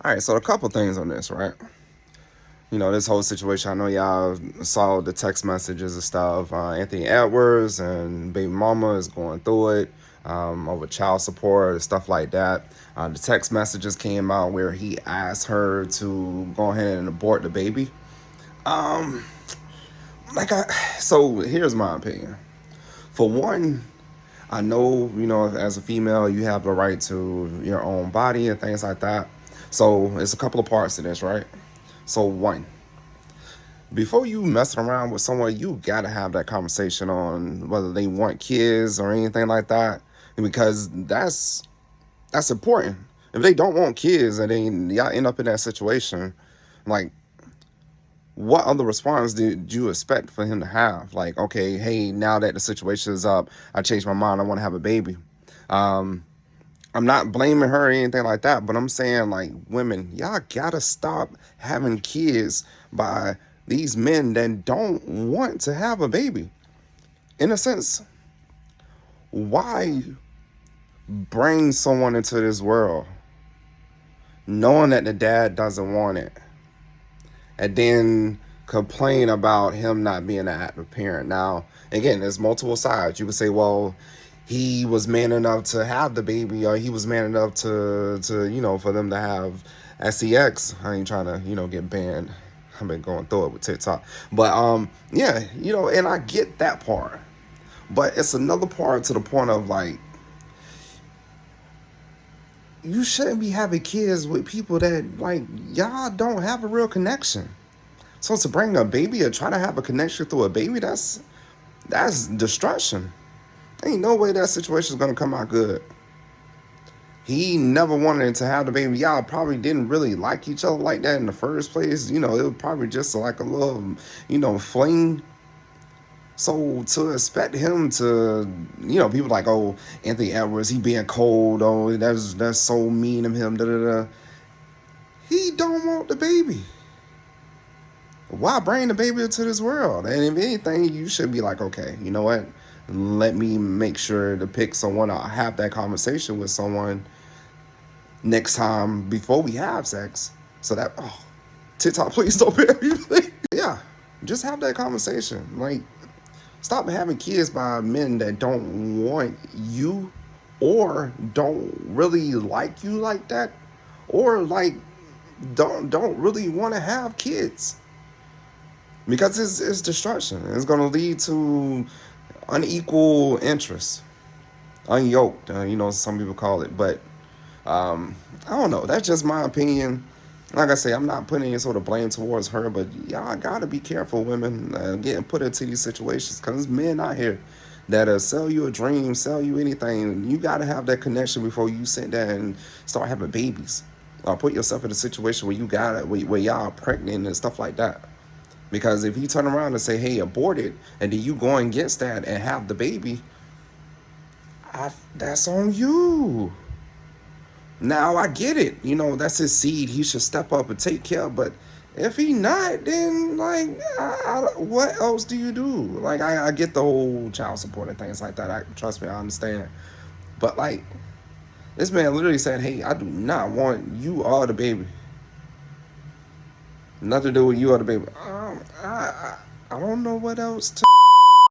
All right, so a couple things on this, right? This whole situation. I know y'all saw the text messages and stuff. Anthony Edwards and BabyMama is going through it over child support and stuff like that. The text messages came out where he asked her to go ahead and abort the baby. Um, like I, so here's my opinion. For one, I know, as a female, you have the right to your own body and things like that. So it's a couple of parts to this, right? So one, before you messing around with someone, you gotta have that conversation on whether they want kids or anything like that, because that's important. If they don't want kids and then y'all end up in that situation, like, what other response did you expect for him to have? Like, okay, hey, now that the situation is up, I changed my mind. I want to have a baby. Um, I'm not blaming her or anything like that, but I'm saying, like, women, y'all gotta stop having kids by these men that don't want to have a baby. In a sense, why bring someone into this world knowing that the dad doesn't want it and then complain about him not being an active parent? Now, again, there's multiple sides. You could say, well, he was man enough to have the baby, or he was man enough to for them to have sex. I ain't trying to, get banned. I've been going through it with TikTok. But yeah, and I get that part. But it's another part to the point of, like, you shouldn't be having kids with people that, like, y'all don't have a real connection. So to bring a baby or try to have a connection through a baby, that's destruction. Ain't no way that situation is gonna come out good. He never wanted to have the baby. Y'all probably didn't really like each other like that in the first place. It was probably just like a little, fling. So to expect him to, people like, oh, Anthony Edwards, he being cold. Oh, that's so mean of him. Da da da. He don't want the baby. Why bring the baby into this world? And if anything, you should be like, okay, you know what? Let me make sure to pick someone or have that conversation with someone next time before we have sex. So that, oh, TikTok, please don't pay me, please. Yeah, just have that conversation. Like, stop having kids by men that don't want you or don't really like you like that, or like don't really want to have kids, because it's destruction. It's going to lead to unequal interest, unyoked. Some people call it, but I don't know. That's just my opinion. Like I say, I'm not putting any sort of blame towards her, but y'all gotta be careful, women, getting put into these situations, because there's men out here that'll sell you a dream, sell you anything. You gotta have that connection before you sit there and start having babies, or put yourself in a situation where you got it, where y'all are pregnant and stuff like that. Because if you turn around and say, hey, abort it, and then you go against that and have the baby, that's on you. Now, I get it. That's his seed. He should step up and take care. But if he not, then, like, what else do you do? Like, I get the whole child support and things like that. Trust me, I understand. But, like, this man literally said, hey, I do not want you or the baby. Nothing to do with you or the baby. I don't know what else to